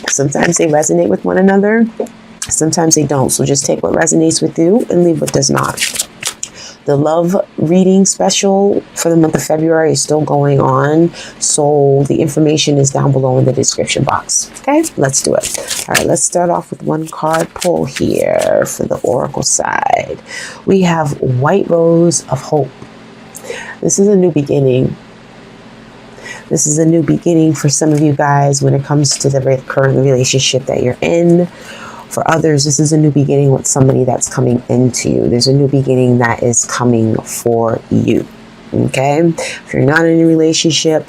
Sometimes they resonate with one another. Sometimes they don't. So just take what resonates with you and leave what does not. The love reading special for the month of February is still going on. So the information is down below in the description box. Okay, let's do it. All right, let's start off with one card pull here for the oracle side. We have White Rose of Hope. This is a new beginning. This is a new beginning for some of you guys when it comes to the current relationship that you're in. For others, this is a new beginning with somebody that's coming into you. There's a new beginning that is coming for you. Okay? If you're not in a relationship,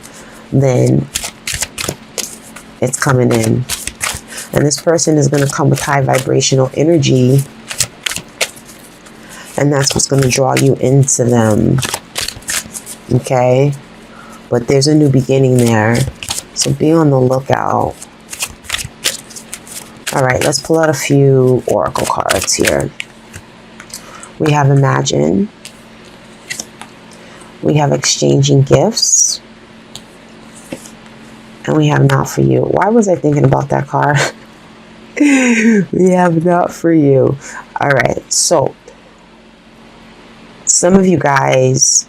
then it's coming in. And this person is going to come with high vibrational energy. And that's what's going to draw you into them. Okay? But there's a new beginning there. So be on the lookout. All right, let's pull out a few oracle cards here. We have Imagine. We have Exchanging Gifts. And we have Not For You. Why was I thinking about that card? We have Not For You. All right, so some of you guys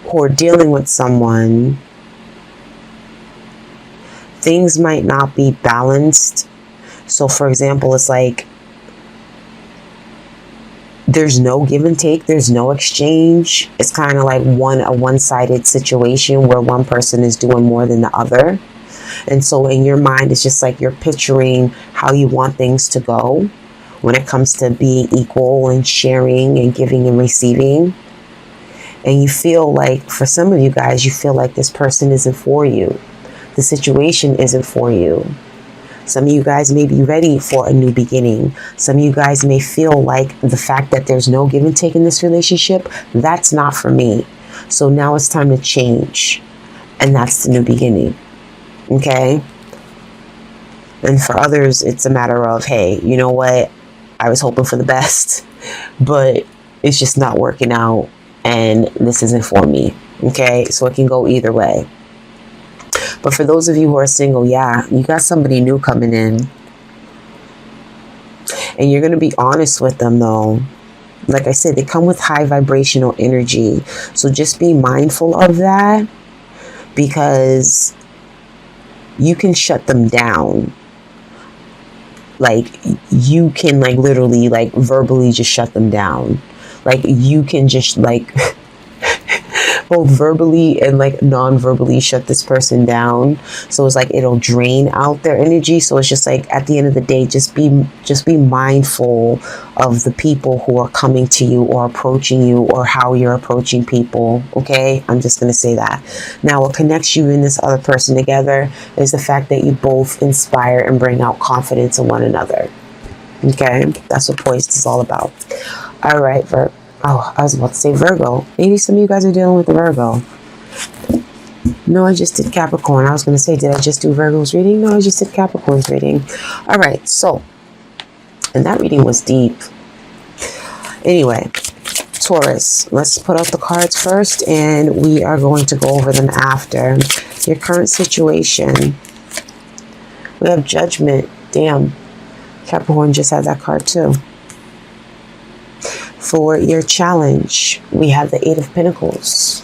who are dealing with someone, things might not be balanced. So for example, it's like there's no give and take, there's no exchange. It's kind of like a one-sided situation where one person is doing more than the other. And so in your mind, it's just like you're picturing how you want things to go when it comes to being equal and sharing and giving and receiving. And you feel like, for some of you guys, you feel like this person isn't for you. The situation isn't for you. Some of you guys may be ready for a new beginning. Some of you guys may feel like the fact that there's no give and take in this relationship, that's not for me. So now it's time to change. And that's the new beginning. Okay? And for others, it's a matter of, hey, you know what? I was hoping for the best, but it's just not working out. And this isn't for me. Okay? So it can go either way. But for those of you who are single, yeah, you got somebody new coming in. And you're going to be honest with them, though. Like I said, they come with high vibrational energy. So just be mindful of that. Because you can shut them down. Like, you can, like, literally, like, verbally just shut them down. Like, you can just, like... both verbally and like non-verbally shut this person down. So it's like it'll drain out their energy. So it's just like at the end of the day, just be mindful of the people who are coming to you or approaching you or how you're approaching people. Okay, I'm just gonna say that. Now, what connects you and this other person together is the fact that you both inspire and bring out confidence in one another. Okay, that's what Poised is all about. All right, Virgo. Oh, I was about to say Virgo. Maybe some of you guys are dealing with the Virgo. No, I just did Capricorn. I was going to say, did I just do Virgo's reading? No, I just did Capricorn's reading. All right, so, and that reading was deep. Anyway, Taurus, let's put out the cards first, and we are going to go over them after. Your current situation. We have Judgment. Damn, Capricorn just had that card too. For your challenge, we have the Eight of Pentacles.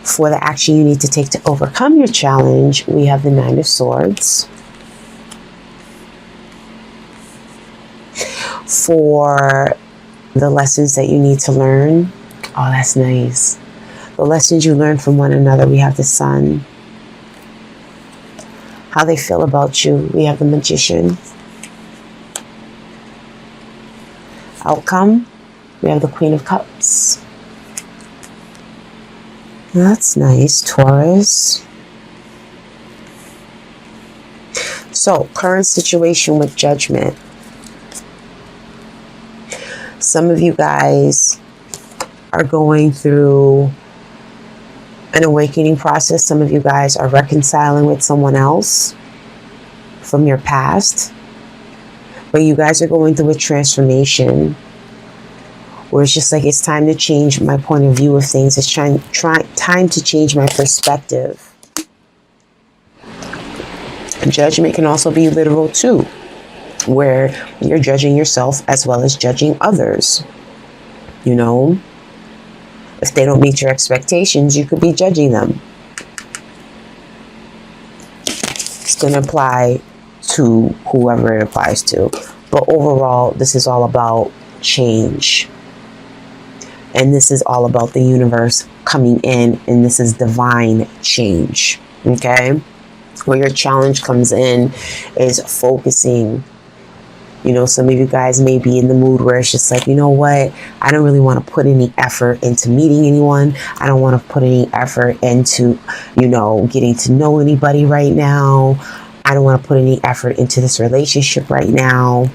For the action you need to take to overcome your challenge, we have the Nine of Swords. For the lessons that you need to learn, oh, that's nice. The lessons you learn from one another, we have the Sun. How they feel about you, we have the Magician. Outcome, we have the Queen of Cups. That's nice, Taurus. So, current situation with Judgment. Some of you guys are going through an awakening process. Some of you guys are reconciling with someone else from your past. But you guys are going through a transformation where it's just like it's time to change my point of view of things. It's time to change my perspective. Judgment can also be literal too, where you're judging yourself as well as judging others. You know, if they don't meet your expectations, you could be judging them. It's going to apply to whoever it applies to. But overall, this is all about change. And this is all about the universe coming in, and this is divine change. Okay? Where your challenge comes in is focusing. You know, some of you guys may be in the mood where it's just like, you know what? I don't really want to put any effort into meeting anyone. I don't want to put any effort into, you know, getting to know anybody right now. I don't want to put any effort into this relationship right now.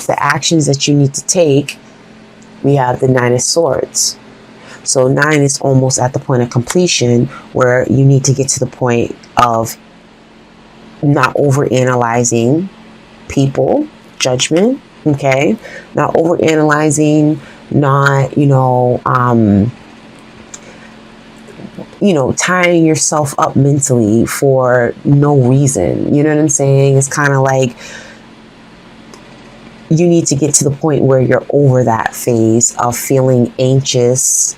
The actions that you need to take, we have the 9 of Swords. So 9 is almost at the point of completion, where you need to get to the point of not overanalyzing people, judgment, okay? Not overanalyzing, not, tying yourself up mentally for no reason. You know what I'm saying? It's kind of like you need to get to the point where you're over that phase of feeling anxious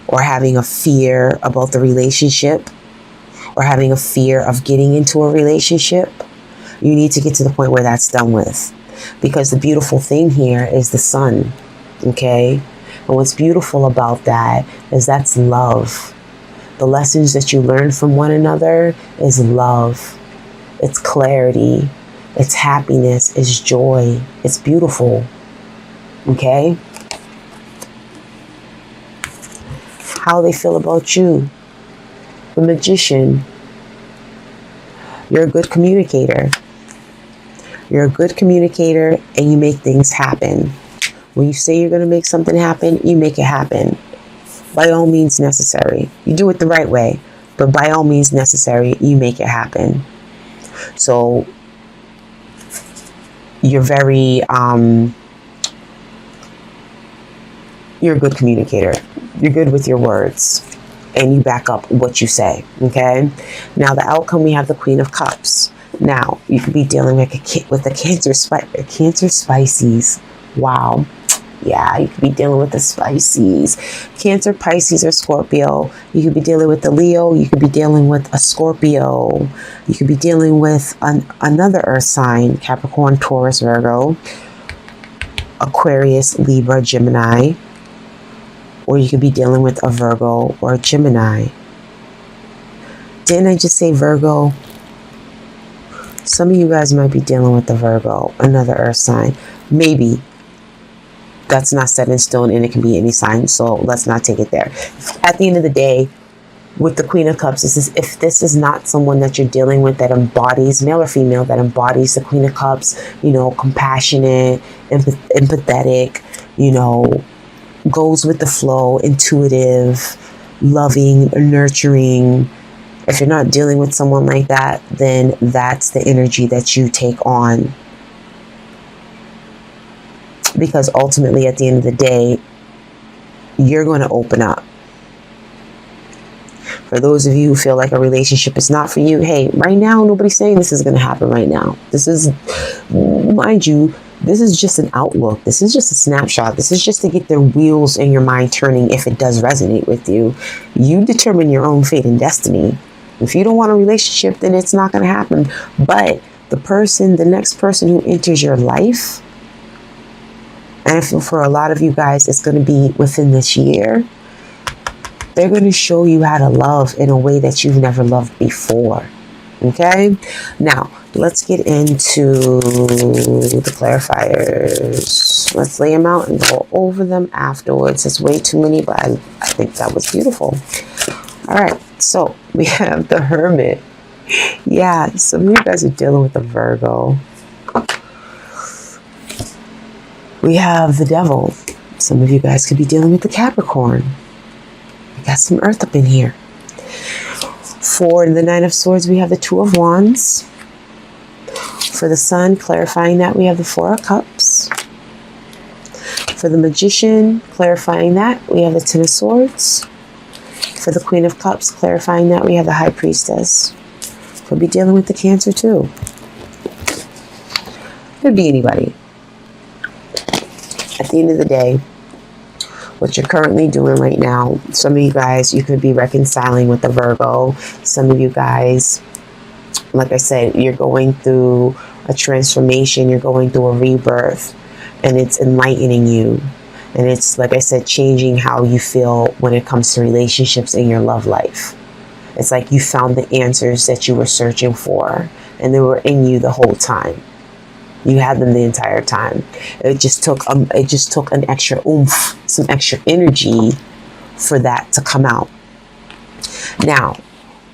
or having a fear about the relationship or having a fear of getting into a relationship. You need to get to the point where that's done with. Because the beautiful thing here is the sun, okay? And what's beautiful about that is that's love. The lessons that you learn from one another is love. It's clarity. It's happiness. It's joy. It's beautiful, okay? How they feel about you. The Magician. You're a good communicator. You're a good communicator and you make things happen. When you say you're going to make something happen, you make it happen. By all means necessary. You do it the right way, but by all means necessary, you make it happen. So you're very, you're a good communicator. You're good with your words and you back up what you say. Okay. Now the outcome, we have the Queen of Cups. Now, you could be dealing with a Cancer Pisces. Wow. Yeah, you could be dealing with the Pisces. Cancer, Pisces, or Scorpio. You could be dealing with the Leo. You could be dealing with a Scorpio. You could be dealing with another earth sign, Capricorn, Taurus, Virgo, Aquarius, Libra, Gemini. Or you could be dealing with a Virgo or a Gemini. Didn't I just say Virgo? Some of you guys might be dealing with the Virgo, another earth sign. Maybe. That's not set in stone and it can be any sign, so let's not take it there. At the end of the day, with the Queen of Cups, if this is not someone that you're dealing with that embodies, male or female, that embodies the Queen of Cups, compassionate, empathetic, goes with the flow, intuitive, loving, nurturing. If you're not dealing with someone like that, then that's the energy that you take on. Because ultimately, at the end of the day, you're going to open up. For those of you who feel like a relationship is not for you, hey, right now, nobody's saying this is going to happen right now. This is, mind you, this is just an outlook. This is just a snapshot. This is just to get the wheels in your mind turning if it does resonate with you. You determine your own fate and destiny. If you don't want a relationship, then it's not going to happen. But the next person who enters your life, and I feel for a lot of you guys, it's going to be within this year, they're going to show you how to love in a way that you've never loved before. Okay? Now, let's get into the clarifiers. Let's lay them out and go over them afterwards. It's way too many, but I think that was beautiful. All right. So, we have the Hermit. Yeah, some of you guys are dealing with the Virgo. We have the Devil. Some of you guys could be dealing with the Capricorn. We got some Earth up in here. For the Nine of Swords, we have the Two of Wands. For the Sun, clarifying that, we have the Four of Cups. For the Magician, clarifying that, we have the Ten of Swords. For the Queen of Cups, clarifying that, we have the High Priestess. Could be dealing with the Cancer too. Could be anybody. At the end of the day, what you're currently doing right now, some of you guys, you could be reconciling with the Virgo. Some of you guys, like I said, you're going through a transformation. You're going through a rebirth, and it's enlightening you. And it's, like I said, changing how you feel when it comes to relationships in your love life. It's like you found the answers that you were searching for, and they were in you the whole time. You had them the entire time. It just took an extra oomph, some extra energy for that to come out. Now,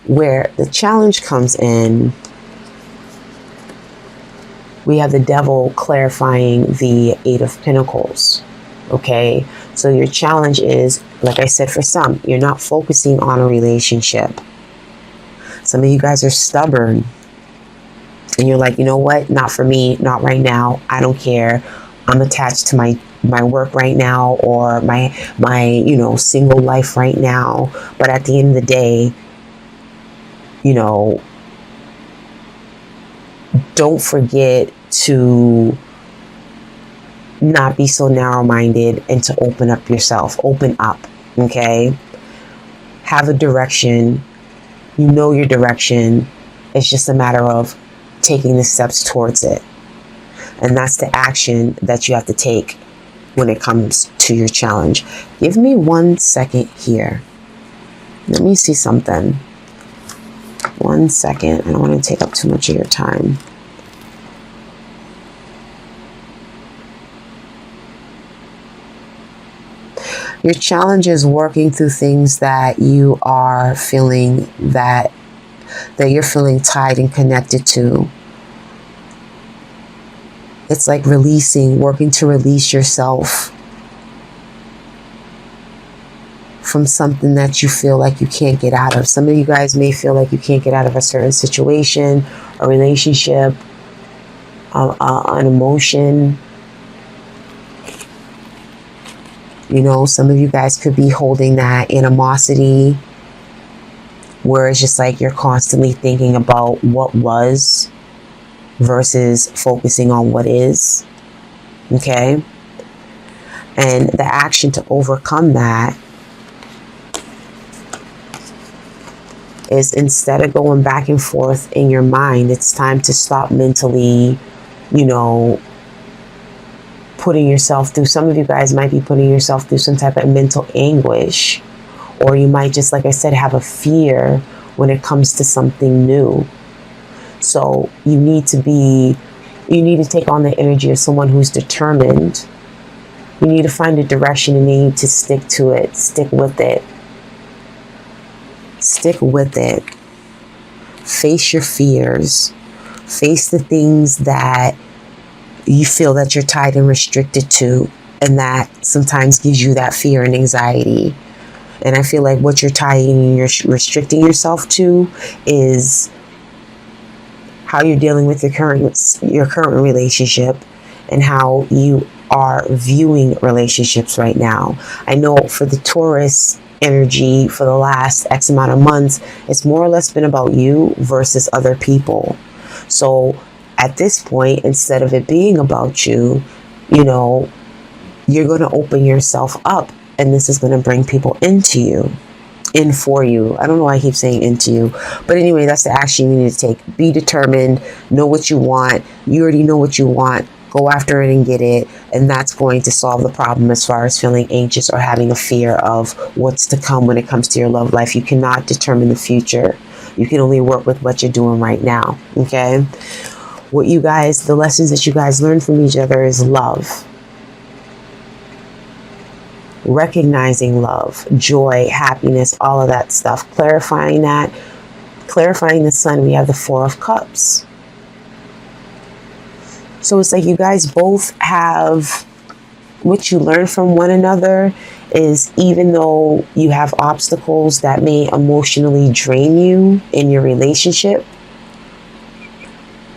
where the challenge comes in, we have the Devil clarifying the Eight of Pentacles. Okay, so your challenge is, like I said, for some, you're not focusing on a relationship. Some of you guys are stubborn. And you're like, you know what? Not for me. Not right now. I don't care. I'm attached to my work right now, or my single life right now. But at the end of the day, don't forget to not be so narrow-minded and to open up yourself. Open up. Okay? Have a direction. You know your direction. It's just a matter of taking the steps towards it. And that's the action that you have to take when it comes to your challenge. Give me 1 second here. Let me see something. 1 second. I don't want to take up too much of your time. Your challenge is working through things that you are feeling that you're feeling tied and connected to. It's like working to release yourself from something that you feel like you can't get out of. Some of you guys may feel like you can't get out of a certain situation, a relationship, an emotion. Some of you guys could be holding that animosity, where it's just like you're constantly thinking about what was versus focusing on what is. Okay? And the action to overcome that is, instead of going back and forth in your mind, it's time to stop mentally, putting yourself through. Some of you guys might be putting yourself through some type of mental anguish. Or you might just, like I said, have a fear when it comes to something new. So you need to take on the energy of someone who's determined. You need to find a direction and you need to stick to it. Stick with it. Stick with it. Face your fears. Face the things that you feel that you're tied and restricted to, and that sometimes gives you that fear and anxiety. And I feel like what you're tying and you're restricting yourself to is how you're dealing with your current relationship and how you are viewing relationships right now. I know for the Taurus energy for the last X amount of months, it's more or less been about you versus other people. So at this point, instead of it being about you, you're going to open yourself up. And this is going to bring people in for you. I don't know why I keep saying into you. But anyway, that's the action you need to take. Be determined. Know what you want. You already know what you want. Go after it and get it. And that's going to solve the problem as far as feeling anxious or having a fear of what's to come when it comes to your love life. You cannot determine the future. You can only work with what you're doing right now. Okay? The lessons that you guys learn from each other is love. Recognizing love, joy, happiness, all of that stuff. Clarifying the Sun, we have the Four of Cups. So it's like you guys both have what you learn from one another is, even though you have obstacles that may emotionally drain you in your relationship,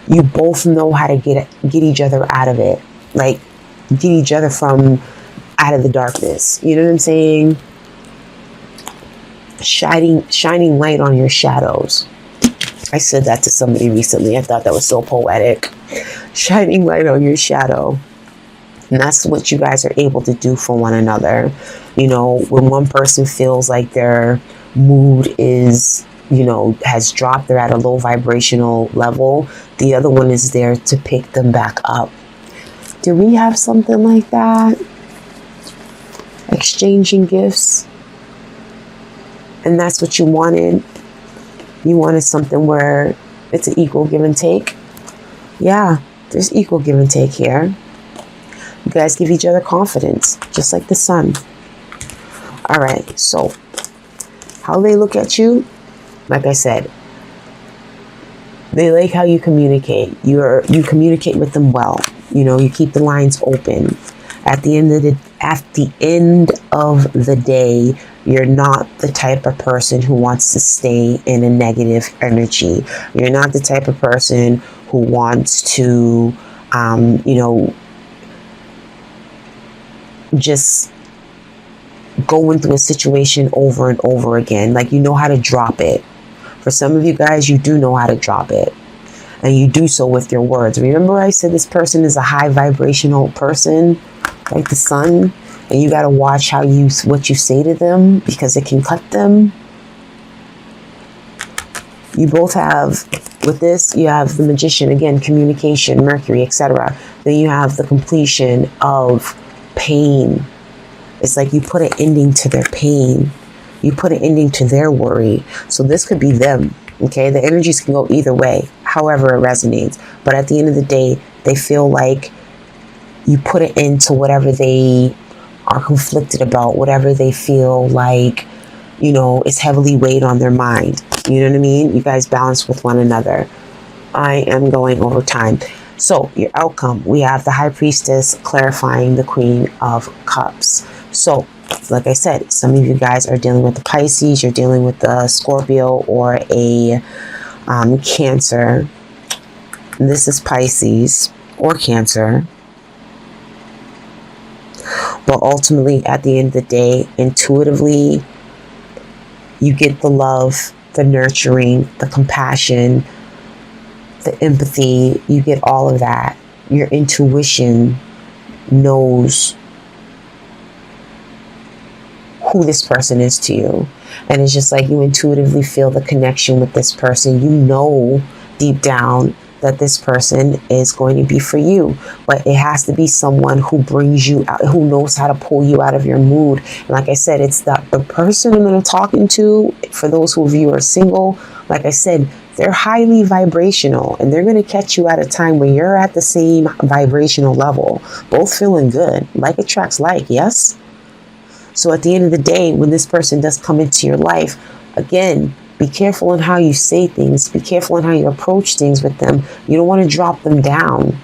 you both know how to get each other out of it. Like, get each other out of the darkness. You know what I'm saying? Shining light on your shadows. I said that to somebody recently. I thought that was so poetic. Shining light on your shadow. And that's what you guys are able to do for one another. You know, when one person feels like their mood is, you know, has dropped, they're at a low vibrational level, the other one is there to pick them back up. Do we have something like that? Exchanging gifts. And that's what you wanted. You wanted something where it's an equal give and take. Yeah, there's equal give and take here. You guys give each other confidence, just like the sun. All right, so how they look at you, like I said, they like how you communicate. You communicate with them well. You know, you keep the lines open. At the end of the day, you're not the type of person who wants to stay in a negative energy. You're not the type of person who wants to, you know, just go into a situation over and over again. Like, you know how to drop it. For some of you guys, you do know how to drop it. And you do so with your words. Remember I said this person is a high vibrational person, like the sun, and you got to watch what you say to them, because it can cut them. You both have, with this, you have the Magician, again, communication, Mercury, etc. Then you have the completion of pain. It's like you put an ending to their pain. You put an ending to their worry. So this could be them. Okay, the energies can go either way, however it resonates. But at the end of the day, they feel like you put it into whatever they are conflicted about, whatever they feel like, you know, is heavily weighed on their mind. You know what I mean? You guys balance with one another. I am going over time. So your outcome, we have the High Priestess clarifying the Queen of Cups. So like I said, some of you guys are dealing with the Pisces, you're dealing with the Scorpio or a Cancer. This is Pisces or Cancer. But ultimately, at the end of the day, intuitively, you get the love, the nurturing, the compassion, the empathy. You get all of that. Your intuition knows who this person is to you. And it's just like you intuitively feel the connection with this person. You know deep down that this person is going to be for you. But it has to be someone who brings you out, who knows how to pull you out of your mood. And like I said, it's the person I'm going to talking to, for those of you who are single, like I said, they're highly vibrational, and they're going to catch you at a time when you're at the same vibrational level, both feeling good. Like attracts like, yes? So at the end of the day, when this person does come into your life, again, be careful in how you say things. Be careful in how you approach things with them. You don't want to drop them down,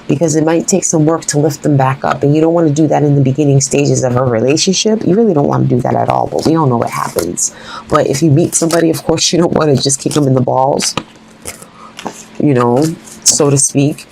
because it might take some work to lift them back up. And you don't want to do that in the beginning stages of a relationship. You really don't want to do that at all, but we all know what happens. But if you meet somebody, of course, you don't want to just kick them in the balls, you know, so to speak.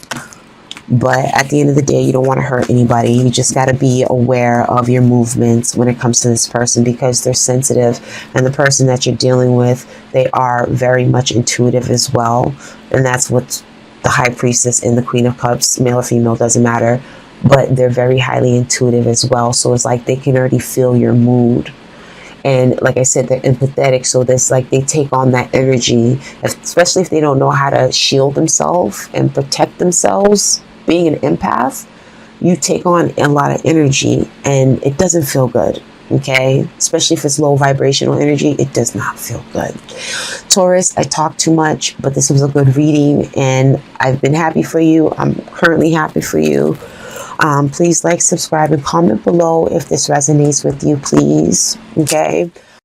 But at the end of the day, you don't want to hurt anybody. You just got to be aware of your movements when it comes to this person, because they're sensitive. And the person that you're dealing with, they are very much intuitive as well. And that's what the High Priestess and the Queen of Cups, male or female, doesn't matter. But they're very highly intuitive as well. So it's like they can already feel your mood. And like I said, they're empathetic. So there's like they take on that energy, especially if they don't know how to shield themselves and protect themselves. Being an empath, you take on a lot of energy, and it doesn't feel good. Okay, especially if it's low vibrational energy, it does not feel good. Taurus, I talk too much, but this was a good reading, and I've been happy for you. I'm currently happy for you. Please like, subscribe, and comment below if this resonates with you, please. Okay,